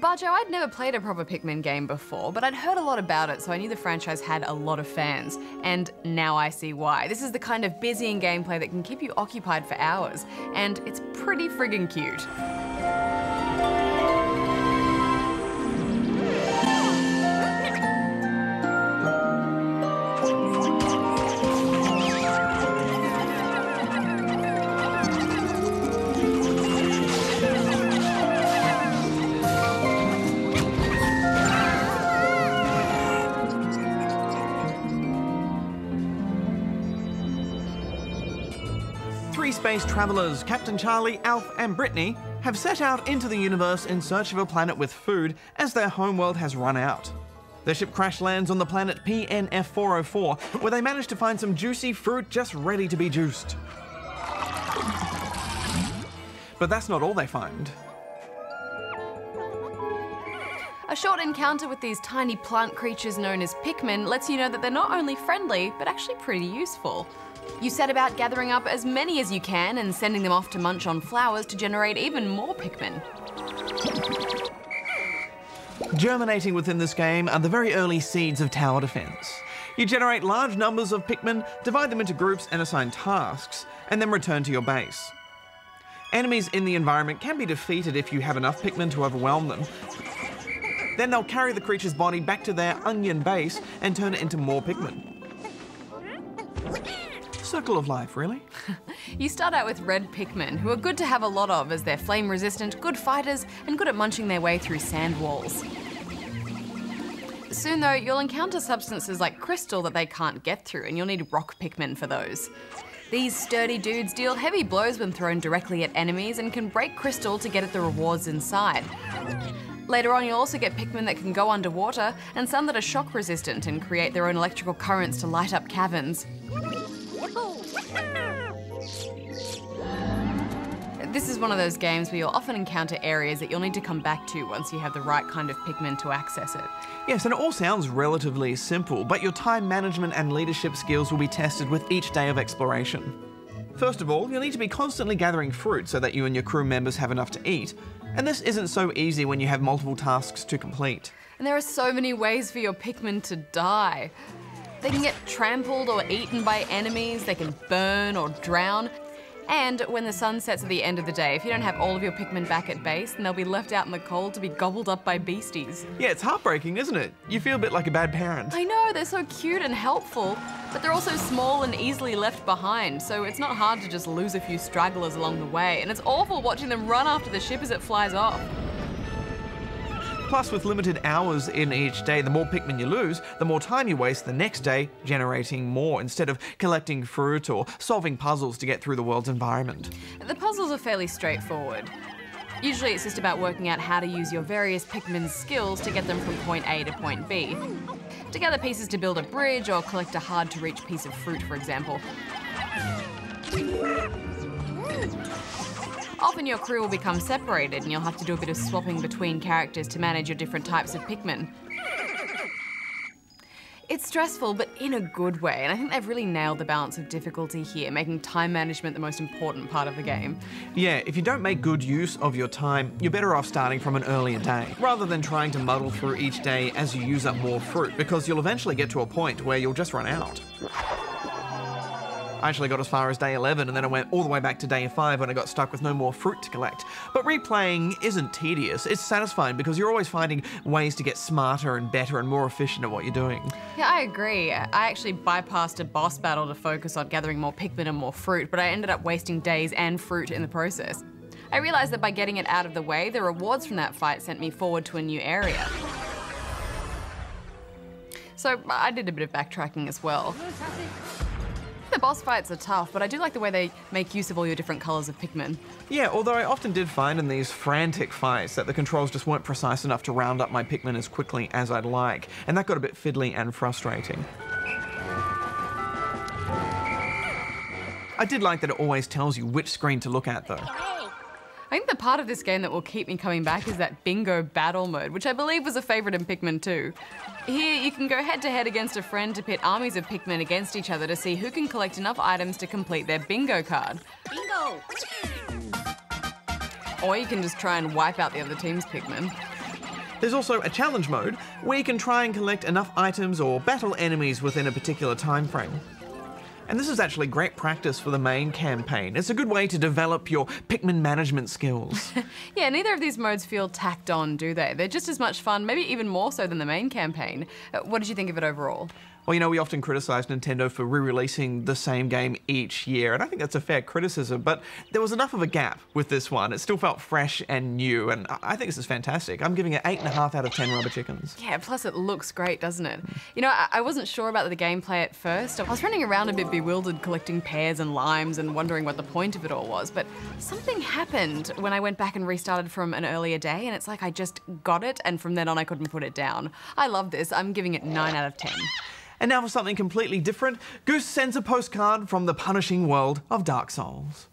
Barjo, I'd never played a proper Pikmin game before, but I'd heard a lot about it, so I knew the franchise had a lot of fans. And now I see why. This is the kind of busying gameplay that can keep you occupied for hours, and it's pretty friggin' cute. Three space travelers, Captain Charlie, Alf, and Brittany, have set out into the universe in search of a planet with food as their homeworld has run out. Their ship crash lands on the planet PNF 404, where they manage to find some juicy fruit just ready to be juiced. But that's not all they find. A short encounter with these tiny plant creatures known as Pikmin lets you know that they're not only friendly, but actually pretty useful. You set about gathering up as many as you can and sending them off to munch on flowers to generate even more Pikmin. Germinating within this game are the very early seeds of tower defense. You generate large numbers of Pikmin, divide them into groups and assign tasks, and then return to your base. Enemies in the environment can be defeated if you have enough Pikmin to overwhelm them. Then they'll carry the creature's body back to their onion base and turn it into more Pikmin. Circle of life, really? You start out with red Pikmin, who are good to have a lot of as they're flame resistant, good fighters, and good at munching their way through sand walls. Soon though, you'll encounter substances like crystal that they can't get through, and you'll need rock Pikmin for those. These sturdy dudes deal heavy blows when thrown directly at enemies and can break crystal to get at the rewards inside. Later on, you'll also get Pikmin that can go underwater, and some that are shock resistant and create their own electrical currents to light up caverns. This is one of those games where you'll often encounter areas that you'll need to come back to once you have the right kind of Pikmin to access it. Yes, and it all sounds relatively simple, but your time management and leadership skills will be tested with each day of exploration. First of all, you'll need to be constantly gathering fruit so that you and your crew members have enough to eat, and this isn't so easy when you have multiple tasks to complete. And there are so many ways for your Pikmin to die. They can get trampled or eaten by enemies, they can burn or drown. And when the sun sets at the end of the day, if you don't have all of your Pikmin back at base, then they'll be left out in the cold to be gobbled up by beasties. Yeah, it's heartbreaking, isn't it? You feel a bit like a bad parent. I know, they're so cute and helpful, but they're also small and easily left behind, so it's not hard to just lose a few stragglers along the way, and it's awful watching them run after the ship as it flies off. Plus, with limited hours in each day, the more Pikmin you lose, the more time you waste the next day generating more instead of collecting fruit or solving puzzles to get through the world's environment. The puzzles are fairly straightforward. Usually it's just about working out how to use your various Pikmin's skills to get them from point A to point B. To gather pieces to build a bridge or collect a hard-to-reach piece of fruit, for example. Often your crew will become separated and you'll have to do a bit of swapping between characters to manage your different types of Pikmin. It's stressful, but in a good way, and I think they've really nailed the balance of difficulty here, making time management the most important part of the game. Yeah, if you don't make good use of your time, you're better off starting from an earlier day, rather than trying to muddle through each day as you use up more fruit, because you'll eventually get to a point where you'll just run out. I actually got as far as day 11 and then I went all the way back to day 5 when I got stuck with no more fruit to collect. But replaying isn't tedious, it's satisfying because you're always finding ways to get smarter and better and more efficient at what you're doing. Yeah, I agree. I actually bypassed a boss battle to focus on gathering more Pikmin and more fruit, but I ended up wasting days and fruit in the process. I realised that by getting it out of the way, the rewards from that fight sent me forward to a new area. So I did a bit of backtracking as well. The boss fights are tough, but I do like the way they make use of all your different colours of Pikmin. Yeah, although I often did find in these frantic fights that the controls just weren't precise enough to round up my Pikmin as quickly as I'd like, and that got a bit fiddly and frustrating. I did like that it always tells you which screen to look at though. I think the part of this game that will keep me coming back is that bingo battle mode, which I believe was a favourite in Pikmin 2. Here, you can go head-to-head against a friend to pit armies of Pikmin against each other to see who can collect enough items to complete their bingo card. Bingo! Or you can just try and wipe out the other team's Pikmin. There's also a challenge mode, where you can try and collect enough items or battle enemies within a particular time frame. And this is actually great practice for the main campaign. It's a good way to develop your Pikmin management skills. Yeah, neither of these modes feel tacked on, do they? They're just as much fun, maybe even more so than the main campaign. What did you think of it overall? Well, you know, we often criticise Nintendo for re-releasing the same game each year, and I think that's a fair criticism, but there was enough of a gap with this one. It still felt fresh and new, and I think this is fantastic. I'm giving it 8.5 out of 10 rubber chickens. Yeah, plus it looks great, doesn't it? You know, I wasn't sure about the gameplay at first. I was running around a bit bewildered collecting pears and limes and wondering what the point of it all was, but something happened when I went back and restarted from an earlier day, and it's like I just got it, and from then on I couldn't put it down. I love this. I'm giving it 9 out of 10. And now for something completely different, Goose sends a postcard from the punishing world of Dark Souls.